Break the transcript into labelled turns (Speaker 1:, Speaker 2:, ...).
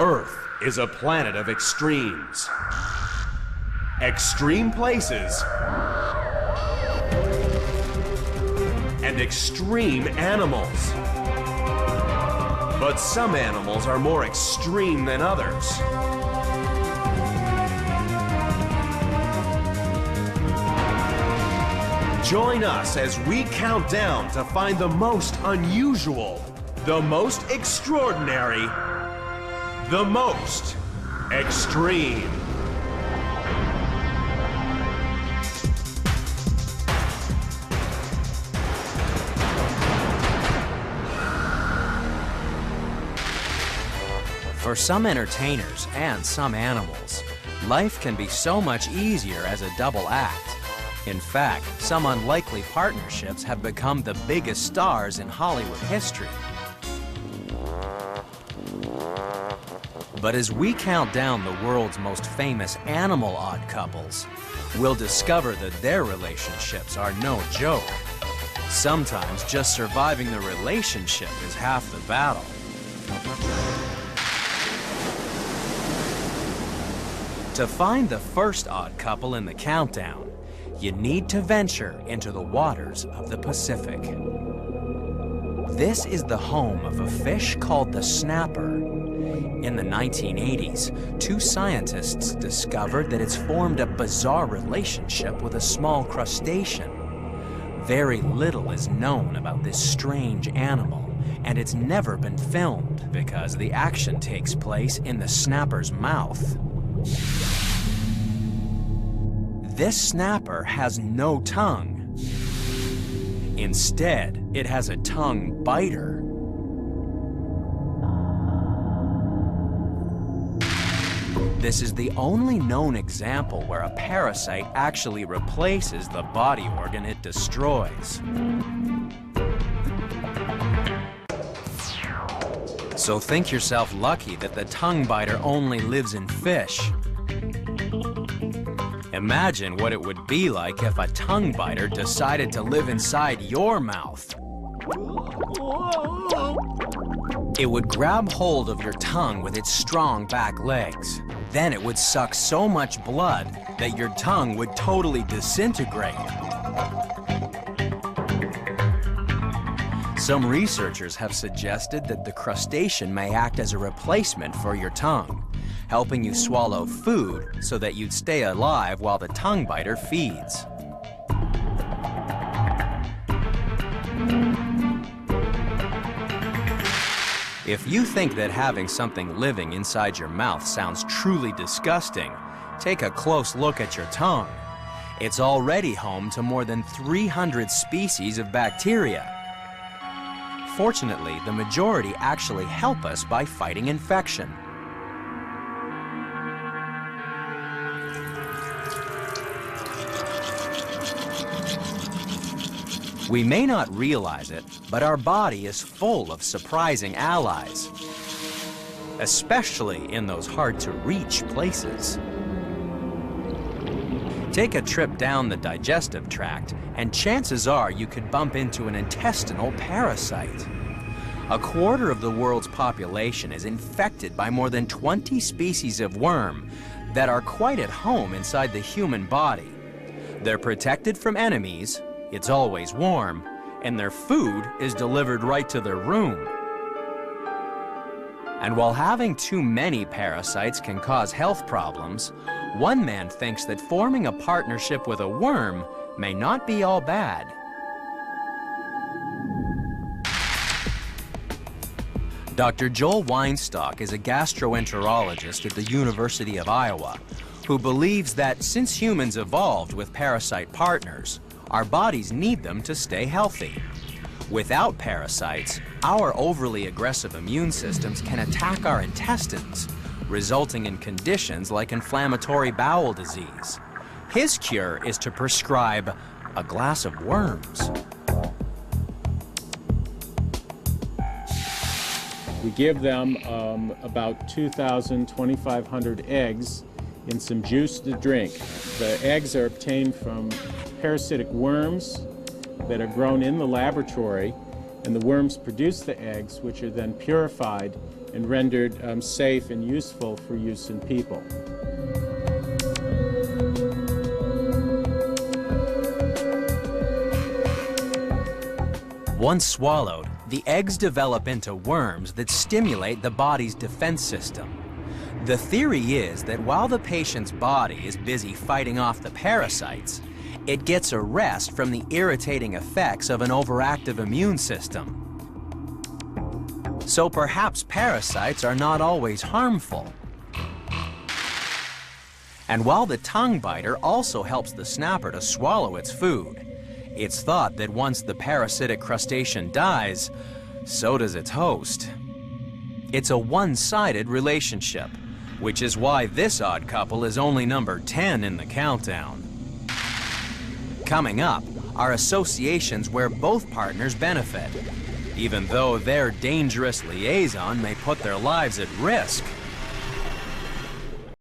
Speaker 1: Earth is a planet of extremes. Extreme places and extreme animals. But some animals are more extreme than others. Join us as we count down to find the most unusual, the most extraordinary, the most extreme.
Speaker 2: For some entertainers and some animals, life can be so much easier as a double act. In fact, some unlikely partnerships have become the biggest stars in Hollywood history. But as we count down the world's most famous animal odd couples, we'll discover that their relationships are no joke. Sometimes just surviving the relationship is half the battle. To find the first odd couple in the countdown, you need to venture into the waters of the Pacific. This is the home of a fish called the snapper. In the 1980s, two scientists discovered that it's formed a bizarre relationship with a small crustacean. Very little is known about this strange animal, and it's never been filmed because the action takes place in the snapper's mouth. This snapper has no tongue. Instead, it has a tongue biter. This is the only known example where a parasite actually replaces the body organ it destroys. So think yourself lucky that the tongue biter only lives in fish. Imagine what it would be like if a tongue biter decided to live inside your mouth. It would grab hold of your tongue with its strong back legs. Then it would suck so much blood that your tongue would totally disintegrate. Some researchers have suggested that the crustacean may act as a replacement for your tongue, helping you swallow food so that you'd stay alive while the tongue biter feeds. If you think that having something living inside your mouth sounds truly disgusting, take a close look at your tongue. It's already home to more than 300 species of bacteria. Fortunately, the majority actually help us by fighting infection. We may not realize it, but our body is full of surprising allies, especially in those hard-to-reach places. Take a trip down the digestive tract, and chances are you could bump into an intestinal parasite. A quarter of the world's population is infected by more than 20 species of worm that are quite at home inside the human body. They're protected from enemies, it's always warm, and their food is delivered right to their room. And while having too many parasites can cause health problems, one man thinks that forming a partnership with a worm may not be all bad. Dr. Joel Weinstock is a gastroenterologist at the University of Iowa who believes that since humans evolved with parasite partners, our bodies need them to stay healthy. Without parasites, our overly aggressive immune systems can attack our intestines, resulting in conditions like inflammatory bowel disease. His cure is to prescribe a glass of worms.
Speaker 3: We give them about 2,000, 2,500 eggs in some juice to drink. The eggs are obtained from parasitic worms that are grown in the laboratory, and the worms produce the eggs, which are then purified and rendered safe and useful for use in people.
Speaker 2: Once swallowed, the eggs develop into worms that stimulate the body's defense system. The theory is that while the patient's body is busy fighting off the parasites, it gets a rest from the irritating effects of an overactive immune system. So perhaps parasites are not always harmful. And while the tongue biter also helps the snapper to swallow its food, it's thought that once the parasitic crustacean dies, so does its host. It's a one-sided relationship, which is why this odd couple is only number 10 in the countdown. Coming up are associations where both partners benefit, even though their dangerous liaison may put their lives at risk.